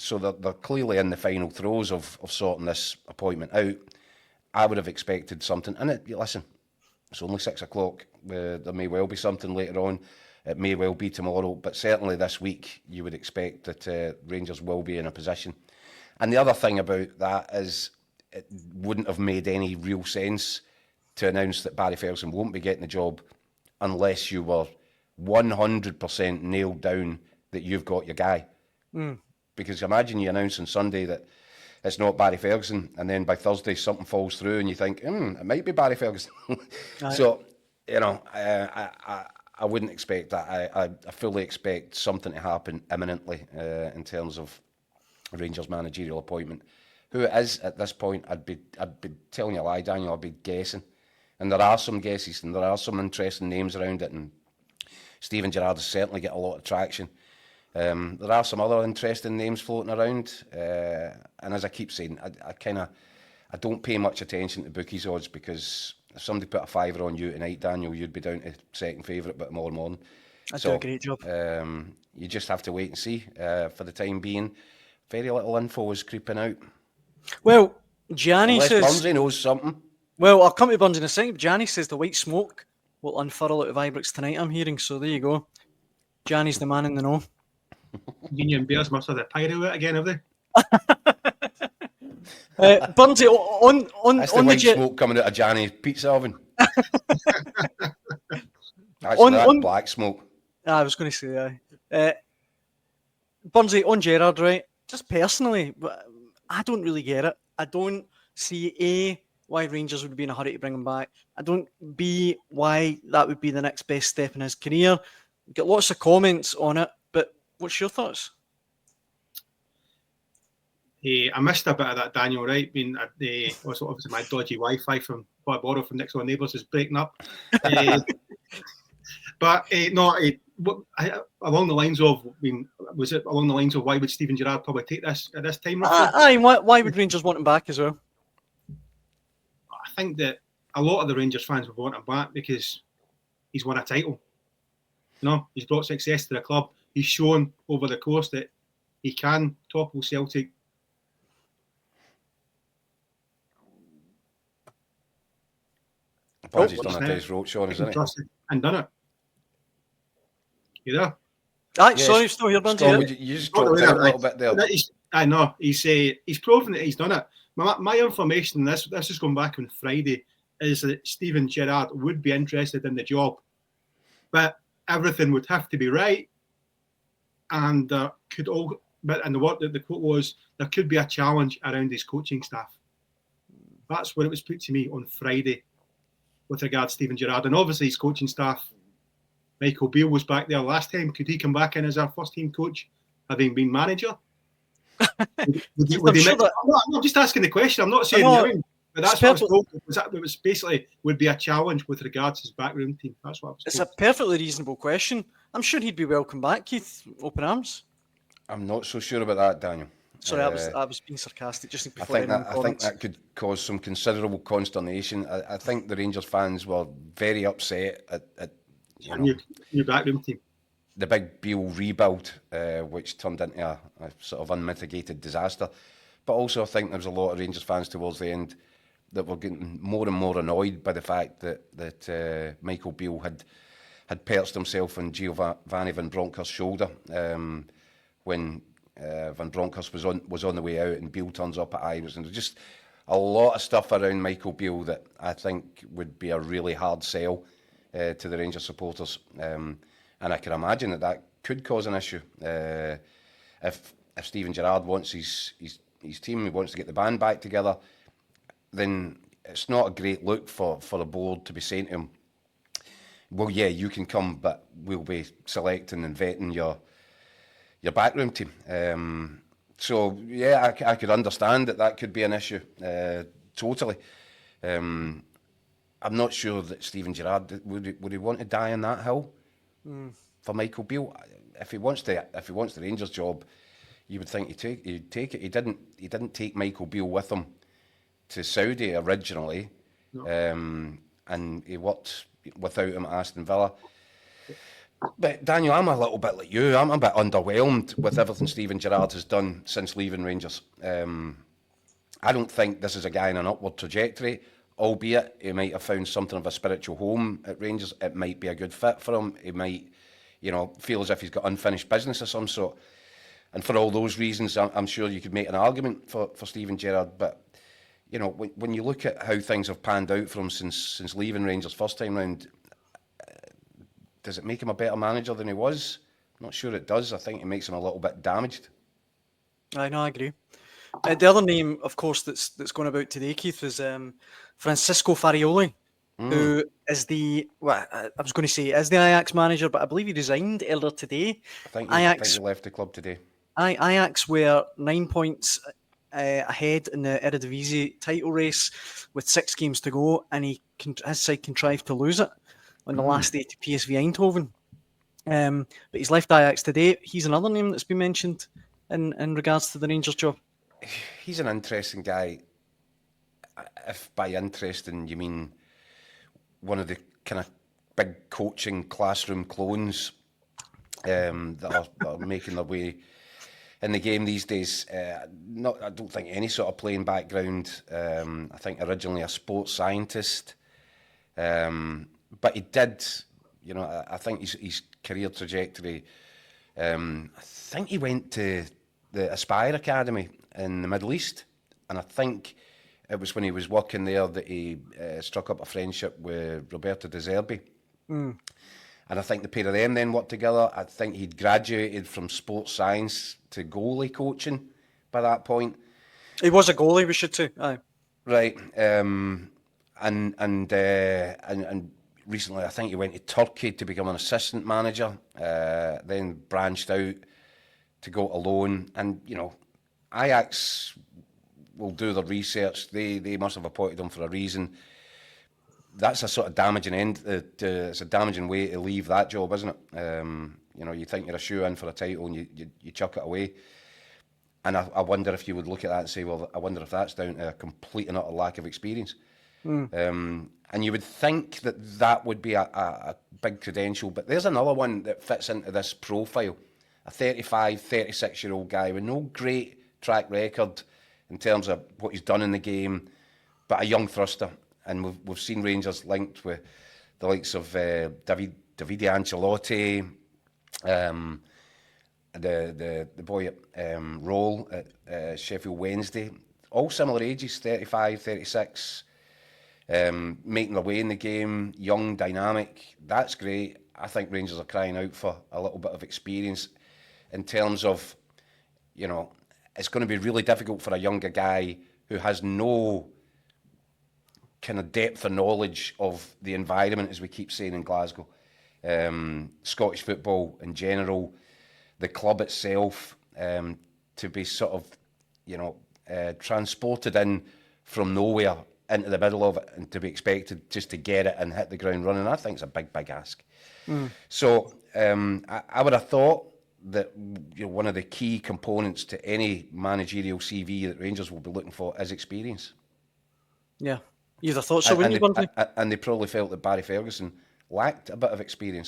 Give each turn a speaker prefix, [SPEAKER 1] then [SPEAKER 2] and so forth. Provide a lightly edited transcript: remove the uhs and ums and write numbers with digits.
[SPEAKER 1] So they're clearly in the final throes of sorting this appointment out. I would have expected something. And listen, it's only 6 o'clock. There may well be something later on. It may well be tomorrow. But certainly this week, you would expect that Rangers will be in a position. And the other thing about that is it wouldn't have made any real sense to announce that Barry Ferguson won't be getting the job unless you were 100% nailed down that you've got your guy. Because imagine you announce on Sunday that it's not Barry Ferguson, and then by Thursday something falls through and you think, it might be Barry Ferguson. So, I wouldn't expect that. I fully expect something to happen imminently in terms of Rangers managerial appointment. Who it is at this point, I'd be telling you a lie, Daniel. I'd be guessing. And there are some guesses and there are some interesting names around it, and Steven Gerrard has certainly got a lot of traction. There are some other interesting names floating around, and as I keep saying, I don't pay much attention to bookies odds, because if somebody put a fiver on you tonight, Daniel, you'd be down to second favourite by tomorrow morning.
[SPEAKER 2] I do a great job.
[SPEAKER 1] You just have to wait and see. For the time being, very little info is creeping out.
[SPEAKER 2] Well, Gianni says...
[SPEAKER 1] Burnsy knows something.
[SPEAKER 2] Well, I'll come to Burns in a second. Gianni says the white smoke will unfurl out of Ibrox tonight, I'm hearing. So there you go. Gianni's the man in the know.
[SPEAKER 3] Union Bears must have the pyro out again, have they?
[SPEAKER 2] Burnsy, on
[SPEAKER 1] That's the white smoke coming out of Gianni's pizza oven. That's black smoke.
[SPEAKER 2] I was going to say that. Burnsy, on Gerrard, right? Just personally, I don't really get it. I don't see why Rangers would be in a hurry to bring him back. I don't why that would be the next best step in his career. Get lots of comments on it, but what's your thoughts?
[SPEAKER 3] I missed a bit of that, Daniel, right? Also, obviously my dodgy Wi-Fi from what I borrowed from next door neighbours is breaking up. Along the lines of, was it along the lines of why would Steven Gerrard probably take this at this time?
[SPEAKER 2] Why would Rangers want him back as well?
[SPEAKER 3] I think that a lot of the Rangers fans would want him back because he's won a title. He's brought success to the club. He's shown over the course that he can topple Celtic.
[SPEAKER 1] He's done a day's road, Sean, isn't he?
[SPEAKER 3] And done it. You there?
[SPEAKER 2] Yes. Sorry, still here, Bunty.
[SPEAKER 1] You just dropped out a little bit there.
[SPEAKER 3] I know. He's proven that he's done it. My information, this is going back on Friday, is that Steven Gerrard would be interested in the job, but everything would have to be right, and the quote was, there could be a challenge around his coaching staff. That's what it was put to me on Friday with regard to Steven Gerrard, and obviously his coaching staff. Michael Beale was back there last time. Could he come back in as our first team coach, having been manager? I'm just asking the question. I'm not saying no, but that's what I was told. It was basically would be a challenge with regards to his backroom team. That's what I was told.
[SPEAKER 2] It's a perfectly reasonable question. I'm sure he'd be welcome back, Keith. Open arms.
[SPEAKER 1] I'm not so sure about that, Daniel.
[SPEAKER 2] Sorry, I was being sarcastic. Just before
[SPEAKER 1] I think that could cause some considerable consternation. I think the Rangers fans were very upset at
[SPEAKER 3] new backroom team.
[SPEAKER 1] The big Beale rebuild, which turned into a sort of unmitigated disaster. But also I think there was a lot of Rangers fans towards the end that were getting more and more annoyed by the fact that Michael Beale had perched himself on Giovanni Van Bronckhorst's shoulder when Van Bronckhorst was on the way out and Beale turns up at Ibrox. And there's just a lot of stuff around Michael Beale that I think would be a really hard sell to the Rangers supporters. And I can imagine that could cause an issue if Steven Gerrard wants his team, he wants to get the band back together. Then it's not a great look for the board to be saying to him, "Well, yeah, you can come, but we'll be selecting and vetting your backroom team." So yeah, I could understand that could be an issue. Totally. I'm not sure that Steven Gerrard would he want to die on that hill. For Michael Beale, if he wants the Rangers job, you would think he'd take it. He didn't take Michael Beale with him to Saudi originally, no. And he worked without him at Aston Villa. But Daniel, I'm a little bit like you. I'm a bit underwhelmed with everything Steven Gerrard has done since leaving Rangers. I don't think this is a guy in an upward trajectory, albeit he might have found something of a spiritual home at Rangers. It might be a good fit for him. He might, feel as if he's got unfinished business of some sort. And for all those reasons, I'm sure you could make an argument for Steven Gerrard. But, when you look at how things have panned out for him since leaving Rangers first time round, does it make him a better manager than he was? I'm not sure it does. I think it makes him a little bit damaged.
[SPEAKER 2] I know, I agree. The other name, of course, that's going about today, Keith, is Francesco Farioli, who is the Ajax manager, but I believe he resigned earlier today.
[SPEAKER 1] I think he left the club today.
[SPEAKER 2] Ajax were 9 points ahead in the Eredivisie title race with 6 games to go, and his side contrived to lose it on the last day to PSV Eindhoven. But he's left Ajax today. He's another name that's been mentioned in regards to the Rangers job.
[SPEAKER 1] He's an interesting guy. If by interesting you mean one of the kind of big coaching classroom clones that are making their way in the game these days. I don't think any sort of playing background. I think originally a sports scientist. But he did, I think his career trajectory, I think he went to the Aspire Academy in the Middle East. And I think it was when he was working there that he struck up a friendship with Roberto De Zerbi. And I think the pair of them then worked together. I think he'd graduated from sports science to goalie coaching by that point.
[SPEAKER 2] He was a goalie, we should say. Aye.
[SPEAKER 1] Right. And recently, I think he went to Turkey to become an assistant manager, then branched out to go alone. And, Ajax will do their research. They must have appointed him for a reason. That's a sort of damaging end. It's a damaging way to leave that job, isn't it? You think you're a shoe-in for a title and you chuck it away. And I wonder if you would look at that and say, well, I wonder if that's down to a complete and utter lack of experience. And you would think that would be a big credential, but there's another one that fits into this profile. A 35, 36-year-old guy with no great track record in terms of what he's done in the game, but a young thruster. And we've seen Rangers linked with the likes of Davide Ancelotti, the boy at Roll at Sheffield Wednesday, all similar ages, 35, 36. Making their way in the game, young, dynamic. That's great. I think Rangers are crying out for a little bit of experience in terms of, it's going to be really difficult for a younger guy who has no kind of depth of knowledge of the environment, as we keep saying in Glasgow. Scottish football in general, the club itself, to be sort of, transported in from nowhere into the middle of it and to be expected just to get it and hit the ground running, I think it's a big, big ask. So I would have thought that one of the key components to any managerial CV that Rangers will be looking for is experience.
[SPEAKER 2] Yeah, you'd have thought so, wouldn't you, Bunty?
[SPEAKER 1] And they probably felt that Barry Ferguson lacked a bit of experience.